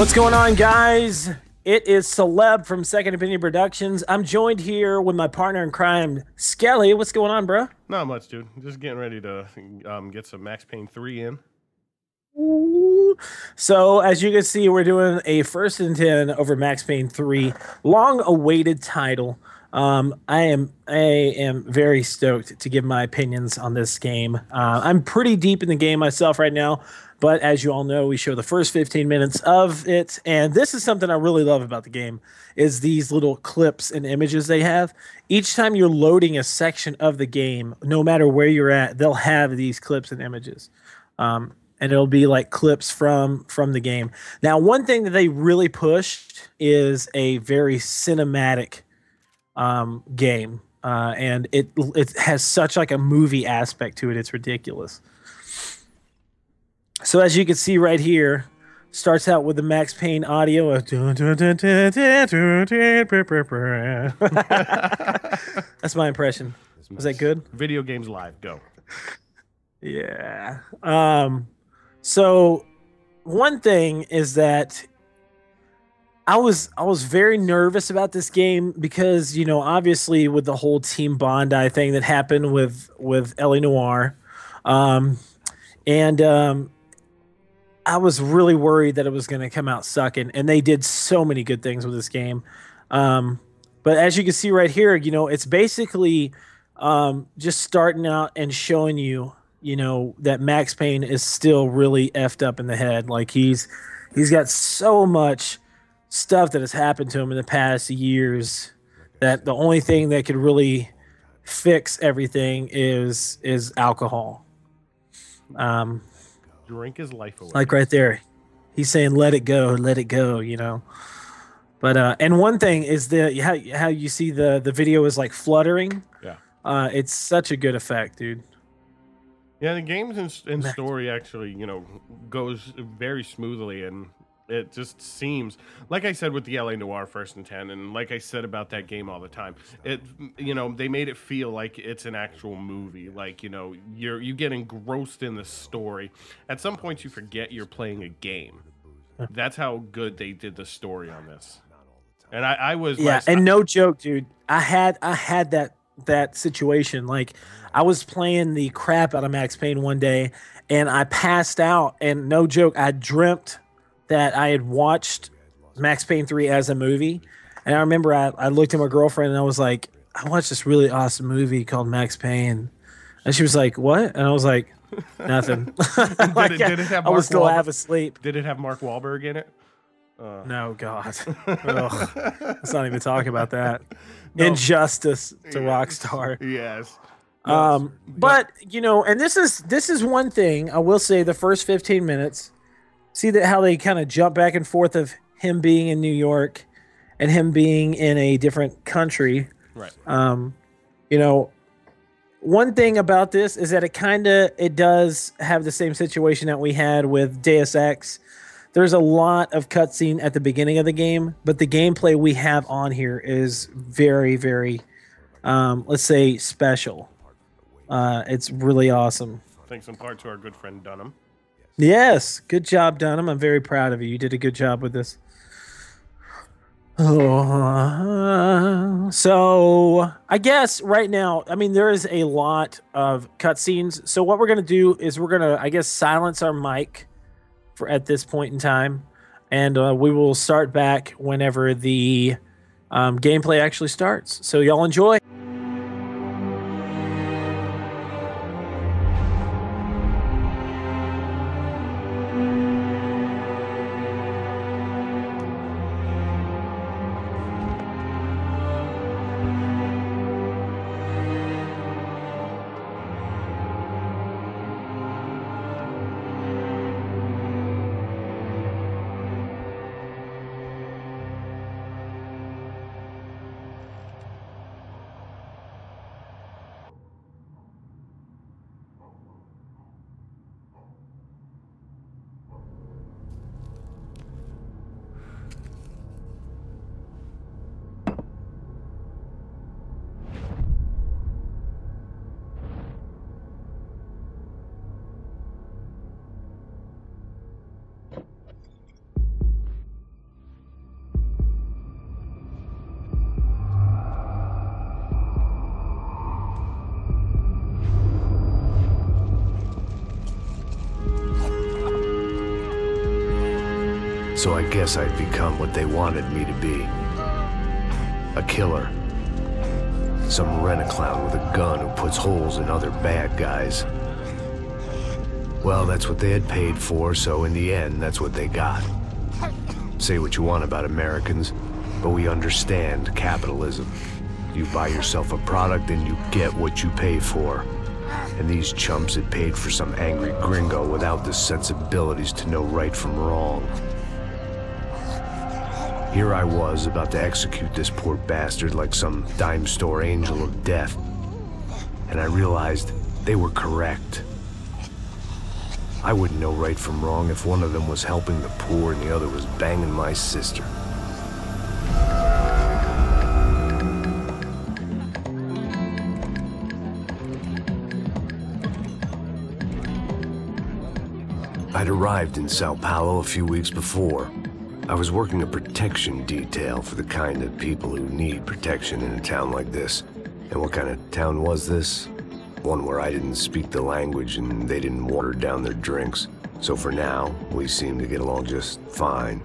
What's going on, guys? It is Celeb from Second Opinion Productions. I'm joined here with my partner in crime, Skelly. What's going on, bro? Not much, dude. Just getting ready to get some Max Payne 3 in. Ooh. So, as you can see, we're doing a first and 10 over Max Payne 3, long-awaited title. I am very stoked to give my opinions on this game. I'm pretty deep in the game myself right now, but as you all know, we show the first 15 minutes of it, and this is something I really love about the game, is these little clips and images they have. Each time you're loading a section of the game, no matter where you're at, they'll have these clips and images. And it'll be like clips from the game. Now, one thing that they really pushed is a very cinematic game, and it has such like a movie aspect to it. It's ridiculous. So as you can see right here, starts out with the Max Payne audio of that's my impression. Was that good? Video games live, go. Yeah. So one thing is that I was very nervous about this game because, you know, obviously with the whole Team Bondi thing that happened with Ellie Noire, and I was really worried that it was going to come out sucking, and they did so many good things with this game. But as you can see right here, you know, it's basically just starting out and showing you, you know, that Max Payne is still really effed up in the head. Like he's got so much stuff that has happened to him in the past years that the only thing that could really fix everything is alcohol. Drink his life away. Like right there, he's saying, let it go, you know. But and one thing is how you see the video is like fluttering. Yeah. It's such a good effect, dude. Yeah, the games and story actually, you know, goes very smoothly, and it just seems, like I said with the LA Noire first and 10, and like I said about that game all the time, it, you know, they made it feel like it's an actual movie. Like, you know, you get engrossed in the story. At some points, you forget you're playing a game. That's how good they did the story on this. And I was, yeah, and no joke, dude. I had that situation. Like, I was playing the crap out of Max Payne one day, and I passed out. And no joke, I dreamt that I had watched Max Payne 3 as a movie. And I remember I looked at my girlfriend and I was like, I watched this really awesome movie called Max Payne. And she was like, what? And I was like, nothing. Like, did it have I was still Wahlberg? half asleep. Did it have Mark Wahlberg in it? No, God. Ugh. Let's not even talk about that. No. Injustice to Rockstar. Yes. But you know, and this is one thing I will say. The first 15 minutes, see that how they kind of jump back and forth of him being in New York and him being in a different country. Right. You know, one thing about this is that it does have the same situation that we had with Deus Ex. There's a lot of cutscene at the beginning of the game, but the gameplay we have on here is very, very, let's say, special. It's really awesome. Thanks in part to our good friend Dunham. Yes, good job, Dunham. I'm very proud of you. You did a good job with this. So I guess right now, I mean, there is a lot of cutscenes. So what we're gonna do is we're gonna, I guess, silence our mic for at this point in time, and we will start back whenever the gameplay actually starts. So y'all enjoy. So I guess I'd become what they wanted me to be. A killer. Some rent-a-clown with a gun who puts holes in other bad guys. Well, that's what they had paid for, so in the end, that's what they got. Say what you want about Americans, but we understand capitalism. You buy yourself a product and you get what you pay for. And these chumps had paid for some angry gringo without the sensibilities to know right from wrong. Here I was, about to execute this poor bastard like some dime store angel of death. And I realized they were correct. I wouldn't know right from wrong if one of them was helping the poor and the other was banging my sister. I'd arrived in Sao Paulo a few weeks before. I was working a protection detail for the kind of people who need protection in a town like this. And what kind of town was this? One where I didn't speak the language and they didn't water down their drinks. So for now, we seemed to get along just fine.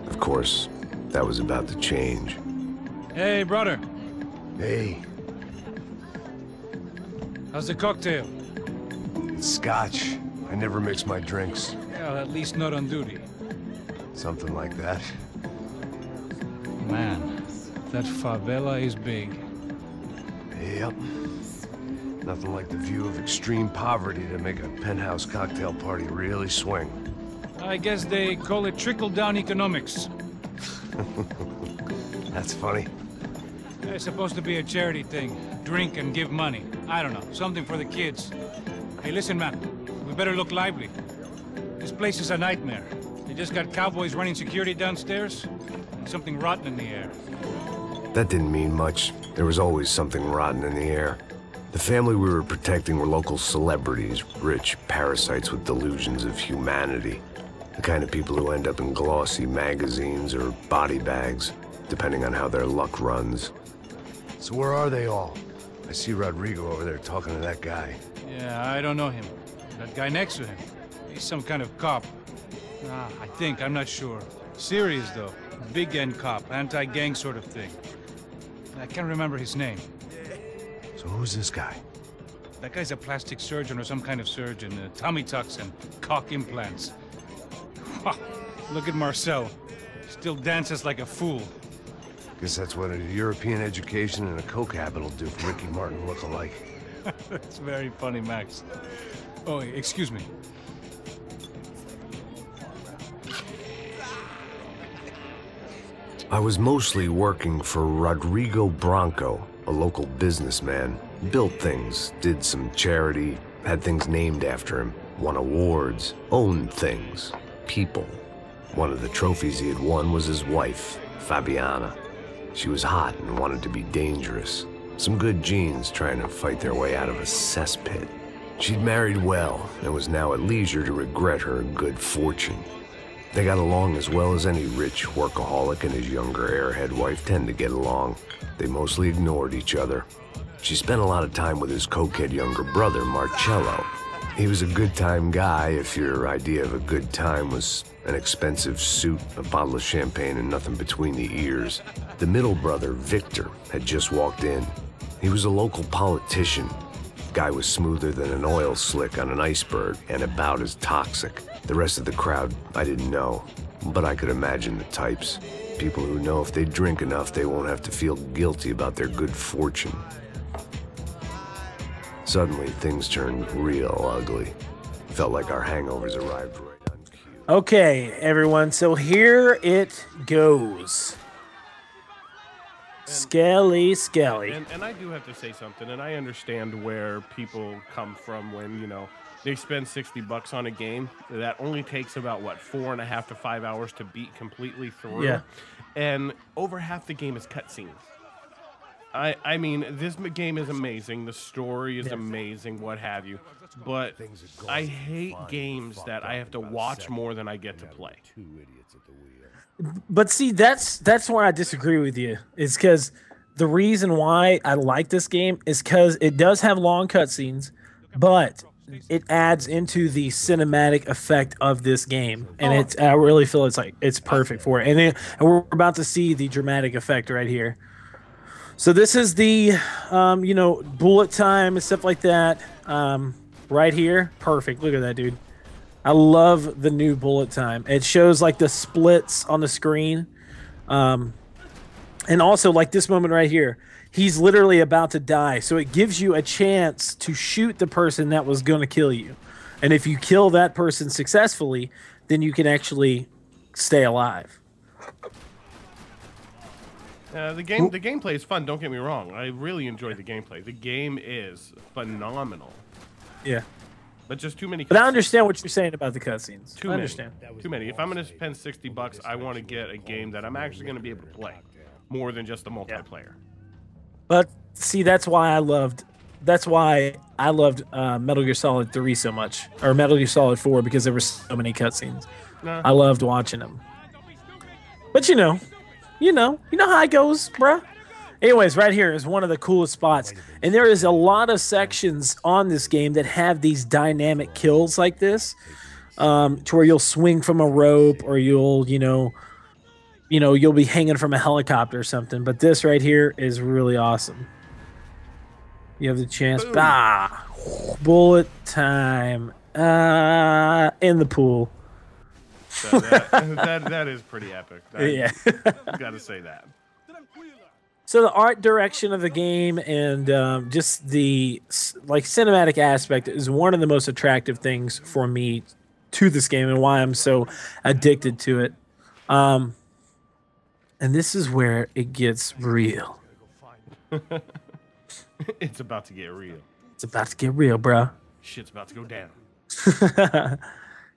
Of course, that was about to change. Hey, brother. Hey, How's the cocktail? it's scotch. I never mix my drinks. Well, at least not on duty. Something like that. Man, that favela is big. Yep. Nothing like the view of extreme poverty to make a penthouse cocktail party really swing. I guess they call it trickle-down economics. That's funny. It's supposed to be a charity thing. Drink and give money. I don't know, something for the kids. Hey, listen, man. We better look lively. This place is a nightmare. They just got cowboys running security downstairs, and something rotten in the air. That didn't mean much. There was always something rotten in the air. The family we were protecting were local celebrities, rich parasites with delusions of humanity. The kind of people who end up in glossy magazines or body bags, depending on how their luck runs. So where are they all? I see Rodrigo over there talking to that guy. Yeah, I don't know him. That guy next to him, he's some kind of cop. I think, I'm not sure. Serious, though. Big-end cop, anti-gang sort of thing. I can't remember his name. So who's this guy? That guy's a plastic surgeon or some kind of surgeon. Tummy tucks and cock implants. Look at Marcel. Still dances like a fool. Guess that's what a European education and a coke habit will do for Ricky Martin look-alike. That's very funny, Max. Oh, excuse me. I was mostly working for Rodrigo Branco, a local businessman. Built things, did some charity, had things named after him, won awards, owned things, people. One of the trophies he had won was his wife, Fabiana. She was hot and wanted to be dangerous. Some good genes trying to fight their way out of a cesspit. She'd married well and was now at leisure to regret her good fortune. They got along as well as any rich workaholic and his younger airhead wife tend to get along. They mostly ignored each other. She spent a lot of time with his cokehead younger brother, Marcello. He was a good-time guy if your idea of a good time was an expensive suit, a bottle of champagne, and nothing between the ears. The middle brother, Victor, had just walked in. He was a local politician. Guy was smoother than an oil slick on an iceberg and about as toxic. The rest of the crowd, I didn't know, but I could imagine the types. People who know if they drink enough, they won't have to feel guilty about their good fortune. Suddenly, things turned real ugly. Felt like our hangovers arrived right on cue. Okay, everyone, so here it goes. Skelly. And I do have to say something, and I understand where people come from when, you know, they spend $60 on a game that only takes about, what, 4.5 to 5 hours to beat completely through. Yeah. And over half the game is cutscenes. I mean, this game is amazing. The story is amazing, what have you. But I hate games that I have to watch more than I get to play. But see, that's where I disagree with you. Is because the reason why I like this game is because it does have long cutscenes, but it adds into the cinematic effect of this game, and I really feel it's perfect for it. And we're about to see the dramatic effect right here. So this is the bullet time and stuff like that. Right here, perfect. Look at that, dude. I love the new bullet time. It shows like the splits on the screen, and also like this moment right here. He's literally about to die, so it gives you a chance to shoot the person that was going to kill you. And if you kill that person successfully, then you can actually stay alive. The gameplay is fun, don't get me wrong. I really enjoyed the gameplay. The game is phenomenal. Yeah. But just too many cutscenes. But I understand what you're saying about the cutscenes. Too many. Too many. If I'm going to spend $60, I want to get a game that I'm actually going to be able to play. More than just the multiplayer. But see, that's why I loved Metal Gear Solid 3 so much, or Metal Gear Solid 4, because there were so many cutscenes. I loved watching them. But you know how it goes, bruh. Anyways, right here is one of the coolest spots, and there is a lot of sections on this game that have these dynamic kills like this, to where you'll swing from a rope, or you'll be hanging from a helicopter or something. But this right here is really awesome. You have the chance. Bah! Bullet time. In the pool. That is pretty epic. Yeah. Gotta say that. So the art direction of the game and just the cinematic aspect is one of the most attractive things for me to this game, and why I'm so addicted to it. And this is where it gets real. It's about to get real. It's about to get real, bro. Shit's about to go down.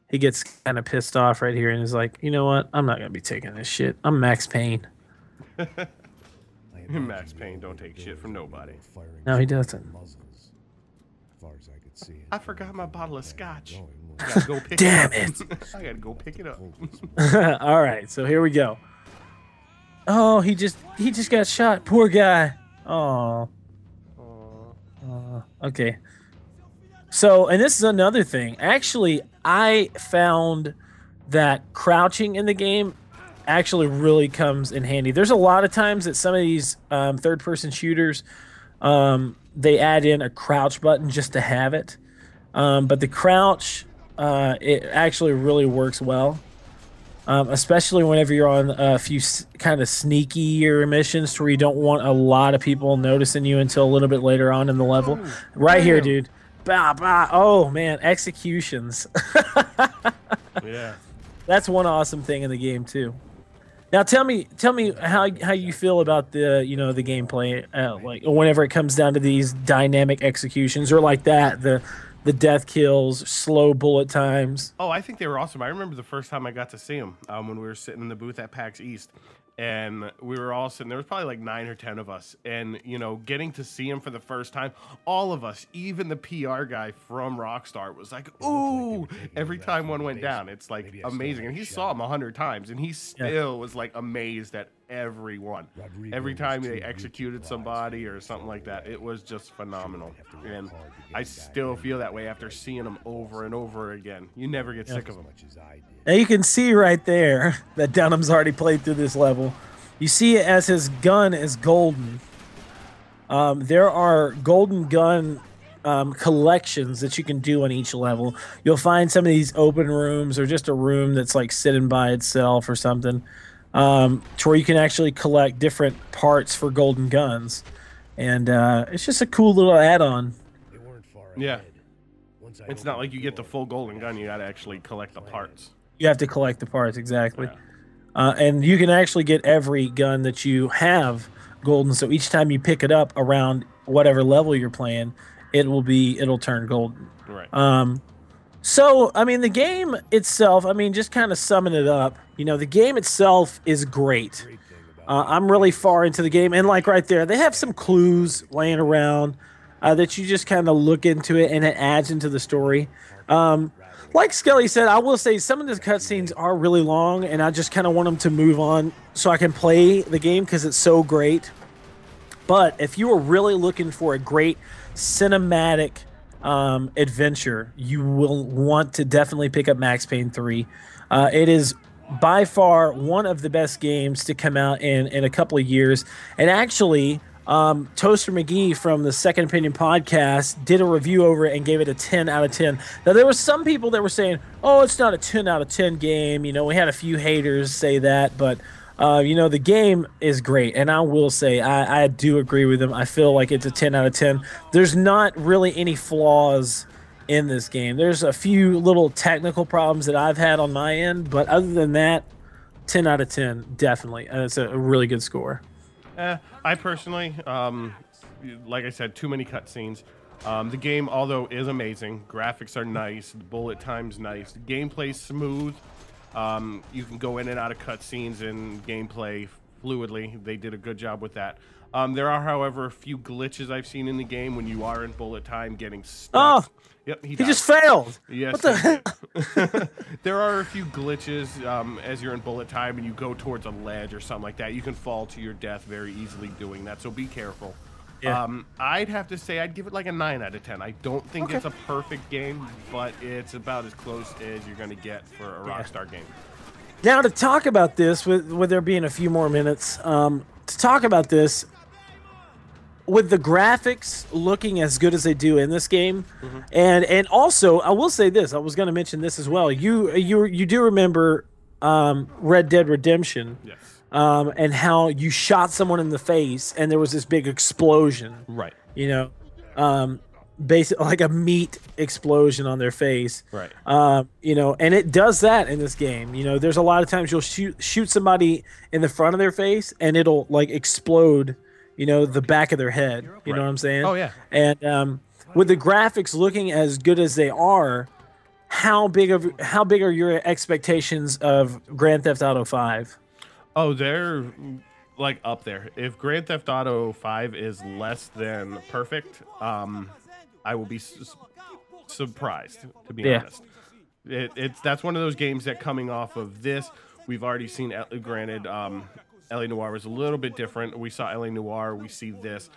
He gets kind of pissed off right here and is like, you know what? I'm not going to be taking this shit. I'm Max Payne. Max Payne don't take shit from nobody. No, he doesn't. I forgot my bottle of scotch. I gotta go pick Damn it it. up. I gotta go pick it up. All right, so here we go. Oh, he just got shot. Poor guy. Oh. Okay. So, and this is another thing. Actually, I found that crouching in the game actually really comes in handy. There's a lot of times that some of these third-person shooters, they add in a crouch button just to have it. But the crouch, it actually really works well. Especially whenever you're on a few kind of sneakier missions where you don't want a lot of people noticing you until a little bit later on in the level. Right here, dude. Bah, bah. Oh, man. Executions. Yeah. That's one awesome thing in the game, too. Now, tell me how you feel about the gameplay, like whenever it comes down to these dynamic executions, or like that, the death kills, slow bullet times. Oh, I think they were awesome. I remember the first time I got to see them when we were sitting in the booth at PAX East, and we were all sitting. There was probably like 9 or 10 of us, and getting to see him for the first time, all of us, even the PR guy from Rockstar, was like, "Ooh!" Every time one went down, it's like amazing. And he saw him 100 times, and he still was like amazed at everyone. Every time they executed somebody or something like that, it was just phenomenal. And I still feel that way after seeing them over and over again. You never get sick of them. Now you can see right there that Dunham's already played through this level. You see it as his gun is golden. There are golden gun collections that you can do on each level. You'll find some of these open rooms or just a room that's like sitting by itself or something, to where you can actually collect different parts for golden guns. And it's just a cool little add-on. Yeah. It's not like you get the full golden gun. You got to actually collect the parts. You have to collect the parts, exactly. Yeah. And you can actually get every gun that you have golden. So each time you pick it up around whatever level you're playing, it'll turn golden. Right. So, I mean, the game itself, I mean, just kind of summing it up, the game itself is great. I'm really far into the game. And like right there, they have some clues laying around that you just kind of look into it, and it adds into the story. Like Skelly said, I will say some of the cutscenes are really long, and I just kind of want them to move on so I can play the game because it's so great. But if you are really looking for a great cinematic adventure, you will want to definitely pick up Max Payne 3. It is by far one of the best games to come out in a couple of years. And actually, Toaster McGee from the Second Opinion podcast did a review over it and gave it a 10 out of 10. Now, there were some people that were saying, oh, it's not a 10 out of 10 game. You know, we had a few haters say that, but you know, the game is great. And I will say, I do agree with them. I feel like it's a 10 out of 10. There's not really any flaws in this game. There's a few little technical problems that I've had on my end, but other than that, 10 out of 10, definitely. And it's a really good score. I personally, like I said, too many cutscenes. The game, although is amazing, graphics are nice, the bullet time's nice, the gameplay's smooth. You can go in and out of cutscenes and gameplay fluidly. They did a good job with that. There are, however, a few glitches I've seen in the game when you are in bullet time getting stuck. Oh, yep, he just failed. Yes, what the heck? There are a few glitches as you're in bullet time and you go towards a ledge or something like that. You can fall to your death very easily doing that, so be careful. Yeah. I'd have to say I'd give it like a 9 out of 10. I don't think it's a perfect game, but it's about as close as you're going to get for a Rockstar game. Now, to talk about this, with there being a few more minutes, to talk about this, with the graphics looking as good as they do in this game, and also I will say this, I was going to mention this as well. You do remember Red Dead Redemption, Yes. And how you shot someone in the face and there was this big explosion, Right. You know, basically like a meat explosion on their face, Right. You know, and it does that in this game. You know, there's a lot of times you'll shoot somebody in the front of their face and it'll like explode, you know, the back of their head. You know what I'm saying? Oh, yeah. And with the graphics looking as good as they are, how big are your expectations of Grand Theft Auto 5? Oh, they're like up there. If Grand Theft Auto 5 is less than perfect, I will be surprised, to be honest. That's one of those games that coming off of this, we've already seen. Granted, L.A. Noire was a little bit different. We saw L.A. Noire. We see this.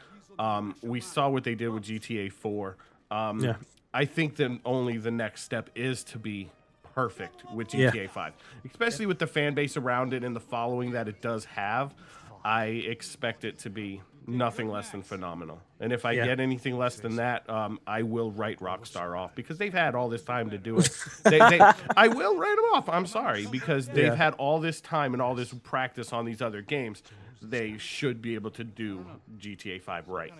We saw what they did with GTA 4. I think that only the next step is to be perfect with GTA 5, especially with the fan base around it and the following that it does have. I expect it to be nothing less than phenomenal. And if I get anything less than that, I will write Rockstar off because they've had all this time to do it. I will write them off. I'm sorry, because they've had all this time and all this practice on these other games. They should be able to do GTA 5 right.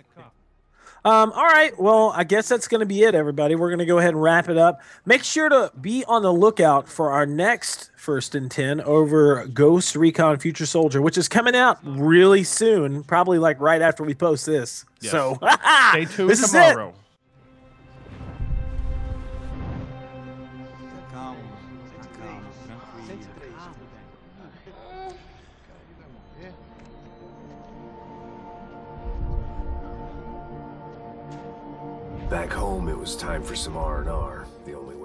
All right. Well, I guess that's going to be it, everybody. We're going to go ahead and wrap it up. Make sure to be on the lookout for our next First and 10 over Ghost Recon Future Soldier, which is coming out really soon, probably like right after we post this. Yes. So stay tuned this tomorrow. Back home, it was time for some R&R. The only